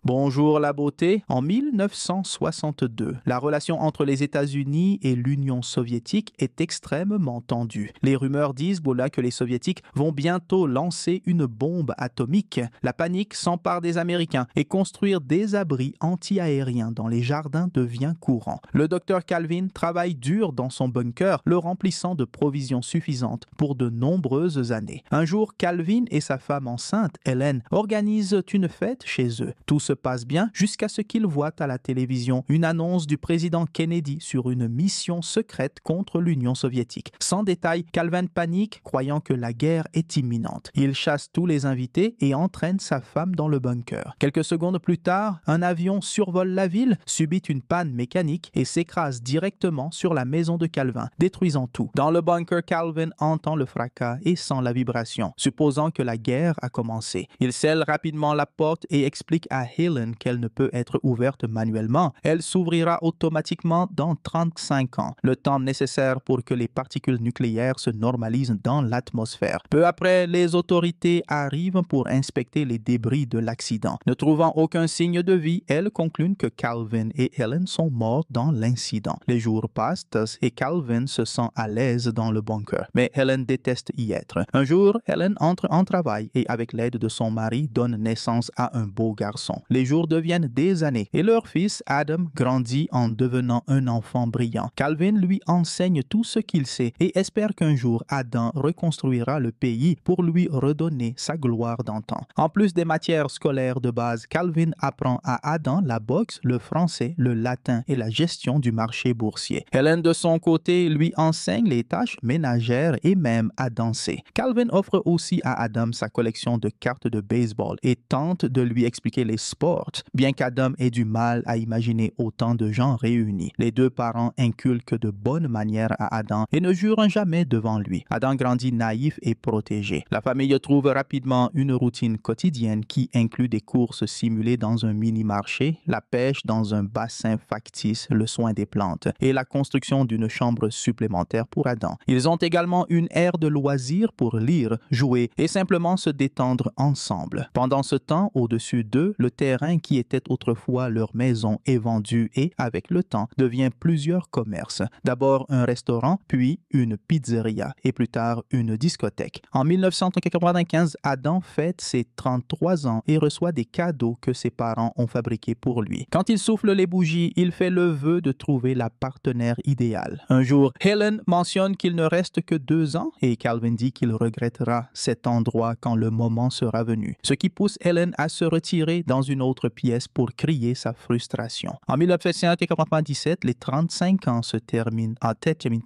Bonjour la beauté. En 1962, la relation entre les États-Unis et l'Union soviétique est extrêmement tendue. Les rumeurs disent que les Soviétiques vont bientôt lancer une bombe atomique. La panique s'empare des Américains et construire des abris anti-aériens dans les jardins devient courant. Le docteur Calvin travaille dur dans son bunker, le remplissant de provisions suffisantes pour de nombreuses années. Un jour, Calvin et sa femme enceinte, Helen, organisent une fête chez eux. Tout se passe bien jusqu'à ce qu'ils voient à la télévision une annonce du président Kennedy sur une mission secrète contre l'Union soviétique. Sans détail, Calvin panique, croyant que la guerre est imminente. Il chasse tous les invités et entraîne sa femme dans le bunker. Quelques secondes plus tard, un avion survole la ville, subit une panne mécanique et s'écrase directement sur la maison de Calvin, détruisant tout. Dans le bunker, Calvin entend le fracas et sent la vibration, supposant que la guerre a commencé. Il scelle rapidement la porte et explique à Helen qu'elle ne peut être ouverte manuellement. Elle s'ouvrira automatiquement dans 35 ans, le temps nécessaire pour que les particules nucléaires se normalisent dans l'atmosphère. Peu après, les autorités arrivent pour inspecter les débris de l'accident. Ne trouvant aucun signe de vie, elles concluent que Calvin et Helen sont morts dans l'incident. Les jours passent et Calvin se sent à l'aise dans le bunker, mais Helen déteste y être. Un jour, Helen entre en travail et avec l'aide de son mari donne naissance à un beau garçon. Les jours deviennent des années et leur fils Adam grandit en devenant un enfant brillant. Calvin lui enseigne tout ce qu'il sait et espère qu'un jour Adam reconstruira le pays pour lui redonner sa gloire d'antan. En plus des matières scolaires de base, Calvin apprend à Adam la boxe, le français, le latin et la gestion du marché boursier. Helen de son côté lui enseigne les tâches ménagères et même à danser. Calvin offre aussi à Adam sa collection de cartes de baseball et tente de lui expliquer les sports, bien qu'Adam ait du mal à imaginer autant de gens réunis. Les deux parents inculquent de bonnes manières à Adam et ne jurent jamais devant lui. Adam grandit naïf et protégé. La famille trouve rapidement une routine quotidienne qui inclut des courses simulées dans un mini-marché, la pêche dans un bassin factice, le soin des plantes et la construction d'une chambre supplémentaire pour Adam. Ils ont également une aire de loisirs pour lire, jouer et simplement se détendre ensemble. Pendant ce temps, au-dessus d'eux, le terrain qui était autrefois leur maison est vendu et, avec le temps, devient plusieurs commerces. D'abord un restaurant, puis une pizzeria et plus tard une discothèque. En 1995, Adam fête ses 33 ans et reçoit des cadeaux que ses parents ont fabriqués pour lui. Quand il souffle les bougies, il fait le vœu de trouver la partenaire idéale. Un jour, Helen mentionne qu'il ne reste que 2 ans et Calvin dit qu'il regrettera cet endroit quand le moment sera venu. Ce qui pousse Helen à se retirer dans une autre pièce pour crier sa frustration. En 1997, les 35 ans se terminent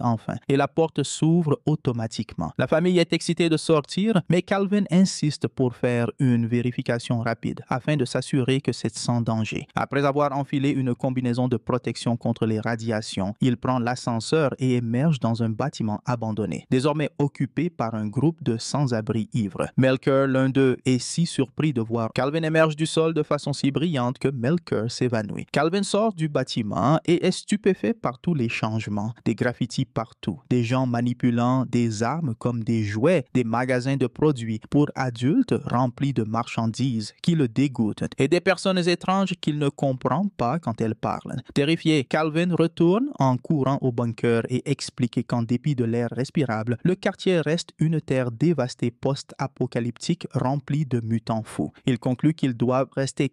enfin et la porte s'ouvre automatiquement. La famille est excitée de sortir, mais Calvin insiste pour faire une vérification rapide afin de s'assurer que c'est sans danger. Après avoir enfilé une combinaison de protection contre les radiations, il prend l'ascenseur et émerge dans un bâtiment abandonné, désormais occupé par un groupe de sans-abri ivres. Melker, l'un d'eux, est si surpris de voir Calvin émerge du sol de façon si brillante que Melker s'évanouit. Calvin sort du bâtiment et est stupéfait par tous les changements. Des graffitis partout, des gens manipulant des armes comme des jouets, des magasins de produits pour adultes remplis de marchandises qui le dégoûtent et des personnes étranges qu'il ne comprend pas quand elles parlent. Terrifié, Calvin retourne en courant au bunker et explique qu'en dépit de l'air respirable, le quartier reste une terre dévastée post-apocalyptique remplie de mutants fous. Il conclut qu'ils doivent rester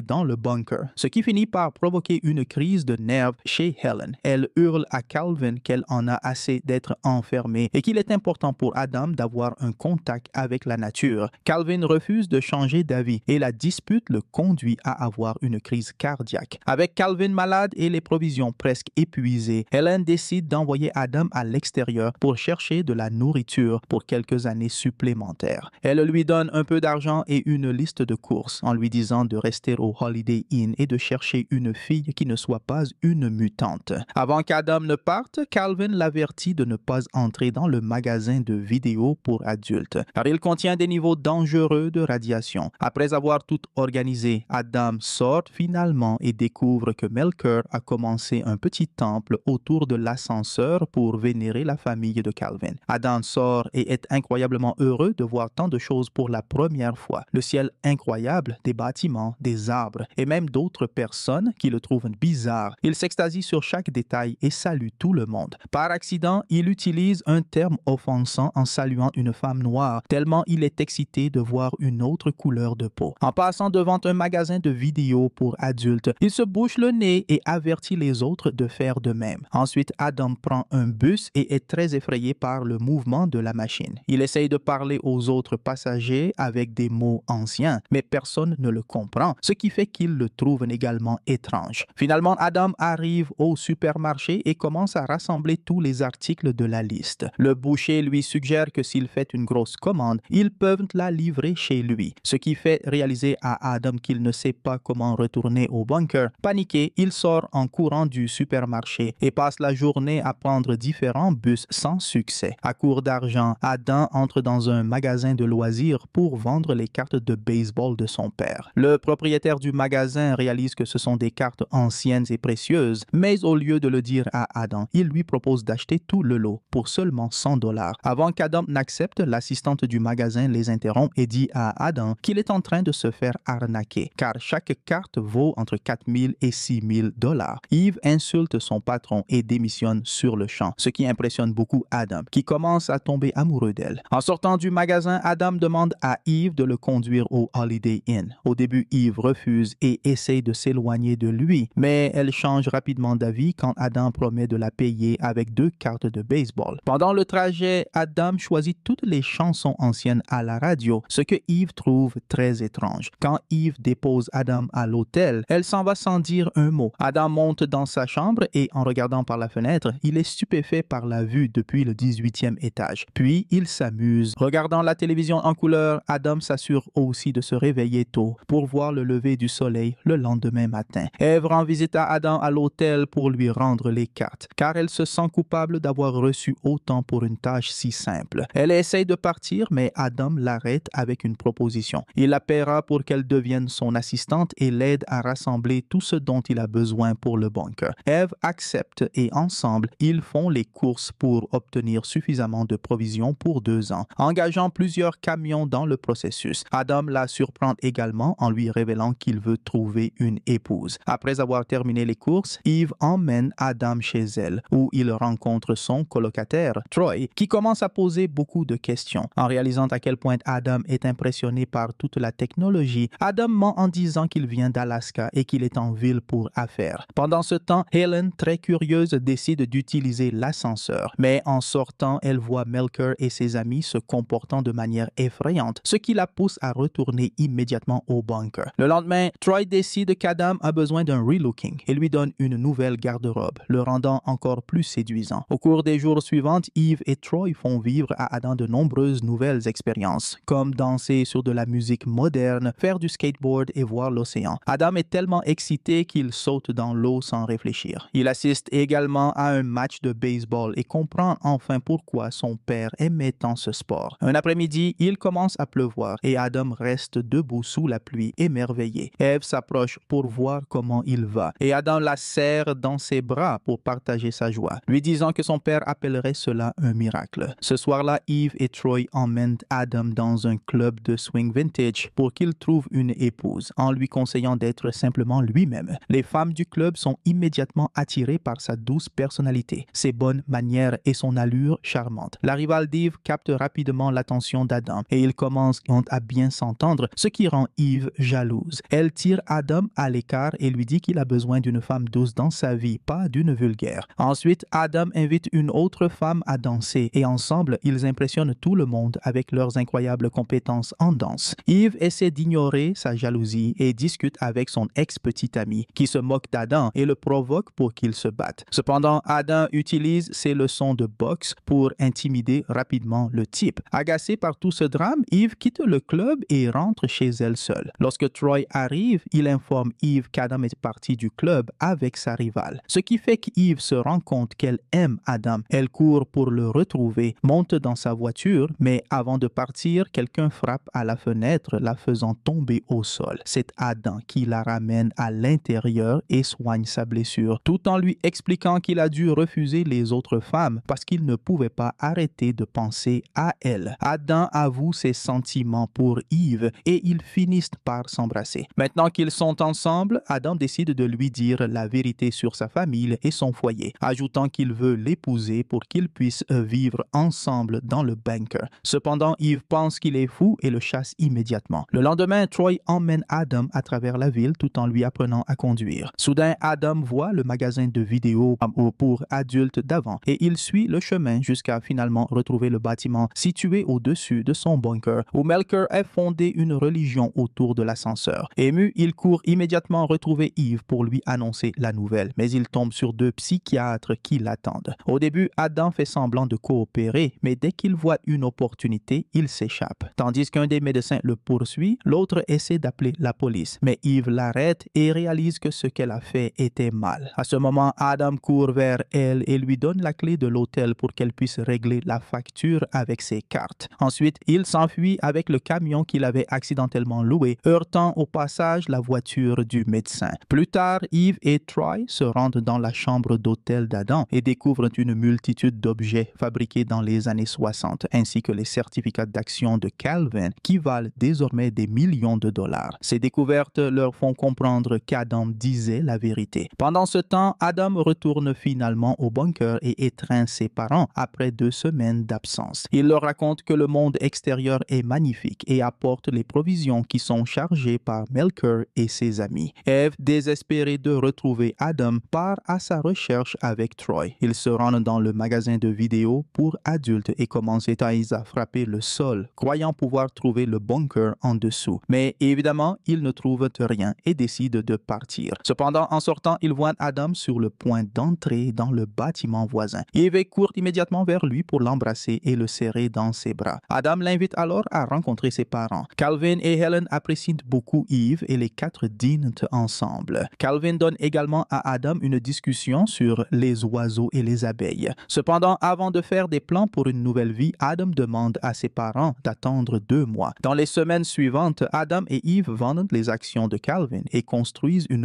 dans le bunker, ce qui finit par provoquer une crise de nerfs chez Helen. Elle hurle à Calvin qu'elle en a assez d'être enfermée et qu'il est important pour Adam d'avoir un contact avec la nature. Calvin refuse de changer d'avis et la dispute le conduit à avoir une crise cardiaque. Avec Calvin malade et les provisions presque épuisées, Helen décide d'envoyer Adam à l'extérieur pour chercher de la nourriture pour quelques années supplémentaires. Elle lui donne un peu d'argent et une liste de courses en lui disant de rester au Holiday Inn et de chercher une fille qui ne soit pas une mutante. Avant qu'Adam ne parte, Calvin l'avertit de ne pas entrer dans le magasin de vidéos pour adultes, car il contient des niveaux dangereux de radiation. Après avoir tout organisé, Adam sort finalement et découvre que Melker a commencé un petit temple autour de l'ascenseur pour vénérer la famille de Calvin. Adam sort et est incroyablement heureux de voir tant de choses pour la première fois. Le ciel incroyable incroyables, des bâtiments, des arbres et même d'autres personnes qui le trouvent bizarre. Il s'extasie sur chaque détail et salue tout le monde. Par accident, il utilise un terme offensant en saluant une femme noire, tellement il est excité de voir une autre couleur de peau. En passant devant un magasin de vidéos pour adultes, il se bouche le nez et avertit les autres de faire de même. Ensuite, Adam prend un bus et est très effrayé par le mouvement de la machine. Il essaye de parler aux autres passagers avec des mots anciens, mais personne ne le comprend, ce qui fait qu'il le trouve également étrange. Finalement, Adam arrive au supermarché et commence à rassembler tous les articles de la liste. Le boucher lui suggère que s'il fait une grosse commande, ils peuvent la livrer chez lui, ce qui fait réaliser à Adam qu'il ne sait pas comment retourner au bunker. Paniqué, il sort en courant du supermarché et passe la journée à prendre différents bus sans succès. À court d'argent, Adam entre dans un magasin de loisirs pour vendre les cartes de baseball de son père. Le propriétaire du magasin réalise que ce sont des cartes anciennes et précieuses, mais au lieu de le dire à Adam, il lui propose d'acheter tout le lot pour seulement $100. Avant qu'Adam n'accepte, l'assistante du magasin les interrompt et dit à Adam qu'il est en train de se faire arnaquer, car chaque carte vaut entre $4,000 et $6,000. Yves insulte son patron et démissionne sur le champ, ce qui impressionne beaucoup Adam, qui commence à tomber amoureux d'elle. En sortant du magasin, Adam demande à Yves de le conduire au Holiday Inn. Au début, Yves refuse et essaye de s'éloigner de lui, mais elle change rapidement d'avis quand Adam promet de la payer avec 2 cartes de baseball. Pendant le trajet, Adam choisit toutes les chansons anciennes à la radio, ce que Yves trouve très étrange. Quand Yves dépose Adam à l'hôtel, elle s'en va sans dire un mot. Adam monte dans sa chambre et en regardant par la fenêtre, il est stupéfait par la vue depuis le 18e étage. Puis, il s'amuse. Regardant la télévision en couleur, Adam s'assure aussi de se réveiller tôt pour voir le lever du soleil le lendemain matin. Ève rend visite à Adam à l'hôtel pour lui rendre les cartes, car elle se sent coupable d'avoir reçu autant pour une tâche si simple. Elle essaye de partir, mais Adam l'arrête avec une proposition. Il la paiera pour qu'elle devienne son assistante et l'aide à rassembler tout ce dont il a besoin pour le bunker. Ève accepte et ensemble, ils font les courses pour obtenir suffisamment de provisions pour 2 ans, engageant plusieurs camions dans le processus. Adam la surprend également en lui révélant qu'il veut trouver une épouse. Après avoir terminé les courses, Yves emmène Adam chez elle, où il rencontre son colocataire, Troy, qui commence à poser beaucoup de questions. En réalisant à quel point Adam est impressionné par toute la technologie, Adam ment en disant qu'il vient d'Alaska et qu'il est en ville pour affaires. Pendant ce temps, Helen, très curieuse, décide d'utiliser l'ascenseur, mais en sortant, elle voit Melker et ses amis se comportant de manière effrayante, ce qui la pousse à retourner immédiatement au bunker. Le lendemain, Troy décide qu'Adam a besoin d'un relooking et lui donne une nouvelle garde-robe, le rendant encore plus séduisant. Au cours des jours suivants, Yves et Troy font vivre à Adam de nombreuses nouvelles expériences, comme danser sur de la musique moderne, faire du skateboard et voir l'océan. Adam est tellement excité qu'il saute dans l'eau sans réfléchir. Il assiste également à un match de baseball et comprend enfin pourquoi son père aimait tant ce sport. Un après-midi, il commence à pleuvoir et Adam reste debout sous la pluie, émerveillé. Ève s'approche pour voir comment il va et Adam la serre dans ses bras pour partager sa joie, lui disant que son père appellerait cela un miracle. Ce soir-là, Yves et Troy emmènent Adam dans un club de swing vintage pour qu'il trouve une épouse, en lui conseillant d'être simplement lui-même. Les femmes du club sont immédiatement attirées par sa douce personnalité, ses bonnes manières et son allure charmante. La rivale d'Yves capte rapidement l'attention d'Adam et ils commencent à bien s'entendre, ce qui rend Yves jalouse. Elle tire Adam à l'écart et lui dit qu'il a besoin d'une femme douce dans sa vie, pas d'une vulgaire. Ensuite, Adam invite une autre femme à danser et ensemble, ils impressionnent tout le monde avec leurs incroyables compétences en danse. Yves essaie d'ignorer sa jalousie et discute avec son ex-petit ami qui se moque d'Adam et le provoque pour qu'il se batte. Cependant, Adam utilise ses leçons de boxe pour intimider rapidement le type. Agacé par tout ce drame, Yves quitte le club et rentre chez elle seule. Lorsque Troy arrive, il informe Yves qu'Adam est parti du club avec sa rivale, ce qui fait qu'Yves se rend compte qu'elle aime Adam. Elle court pour le retrouver, monte dans sa voiture, mais avant de partir, quelqu'un frappe à la fenêtre, la faisant tomber au sol. C'est Adam qui la ramène à l'intérieur et soigne sa blessure, tout en lui expliquant qu'il a dû refuser les autres femmes parce qu'il ne pouvait pas arrêter de penser à elle. Adam avoue ses sentiments pour Yves et et ils finissent par s'embrasser. Maintenant qu'ils sont ensemble, Adam décide de lui dire la vérité sur sa famille et son foyer, ajoutant qu'il veut l'épouser pour qu'ils puissent vivre ensemble dans le bunker. Cependant, Eve pense qu'il est fou et le chasse immédiatement. Le lendemain, Troy emmène Adam à travers la ville tout en lui apprenant à conduire. Soudain, Adam voit le magasin de vidéos pour adultes d'avant et il suit le chemin jusqu'à finalement retrouver le bâtiment situé au-dessus de son bunker où Melker a fondé une religion autour de l'ascenseur. Ému, il court immédiatement retrouver Eve pour lui annoncer la nouvelle, mais il tombe sur deux psychiatres qui l'attendent. Au début, Adam fait semblant de coopérer, mais dès qu'il voit une opportunité, il s'échappe. Tandis qu'un des médecins le poursuit, l'autre essaie d'appeler la police, mais Eve l'arrête et réalise que ce qu'elle a fait était mal. À ce moment, Adam court vers elle et lui donne la clé de l'hôtel pour qu'elle puisse régler la facture avec ses cartes. Ensuite, il s'enfuit avec le camion qu'il avait accidentellement loué, heurtant au passage la voiture du médecin. Plus tard, Eve et Troy se rendent dans la chambre d'hôtel d'Adam et découvrent une multitude d'objets fabriqués dans les années 60, ainsi que les certificats d'action de Calvin qui valent désormais des millions de dollars. Ces découvertes leur font comprendre qu'Adam disait la vérité. Pendant ce temps, Adam retourne finalement au bunker et étreint ses parents après 2 semaines d'absence. Il leur raconte que le monde extérieur est magnifique et apporte les provisions qui sont chargées par Melker et ses amis. Eve, désespérée de retrouver Adam, part à sa recherche avec Troy. Ils se rendent dans le magasin de vidéos pour adultes et commencent à frapper le sol, croyant pouvoir trouver le bunker en dessous. Mais évidemment, ils ne trouvent rien et décident de partir. Cependant, en sortant, ils voient Adam sur le point d'entrer dans le bâtiment voisin. Eve court immédiatement vers lui pour l'embrasser et le serrer dans ses bras. Adam l'invite alors à rencontrer ses parents. Calvin et Helen apprécient beaucoup Eve et les 4 dînent ensemble. Calvin donne également à Adam une discussion sur les oiseaux et les abeilles. Cependant, avant de faire des plans pour une nouvelle vie, Adam demande à ses parents d'attendre 2 mois. Dans les semaines suivantes, Adam et Eve vendent les actions de Calvin et construisent une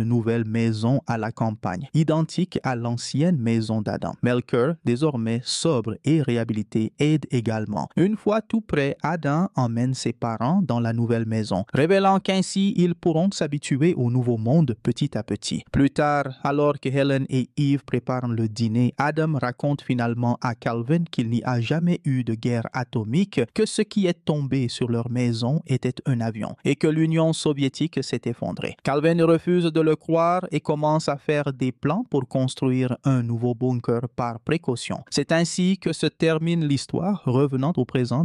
nouvelle maison à la campagne, identique à l'ancienne maison d'Adam. Melker, désormais sobre et réhabilité, aide également. Une fois tout prêt, Adam emmène ses parents dans la nouvelle maison, révélant qu'ainsi ils pourront s'habituer au nouveau monde petit à petit. Plus tard, alors que Helen et Eve préparent le dîner, Adam raconte finalement à Calvin qu'il n'y a jamais eu de guerre atomique, que ce qui est tombé sur leur maison était un avion et que l'Union soviétique s'est effondrée. Calvin refuse de le croire et commence à faire des plans pour construire un nouveau bunker par précaution. C'est ainsi que se termine l'histoire, revenant au présent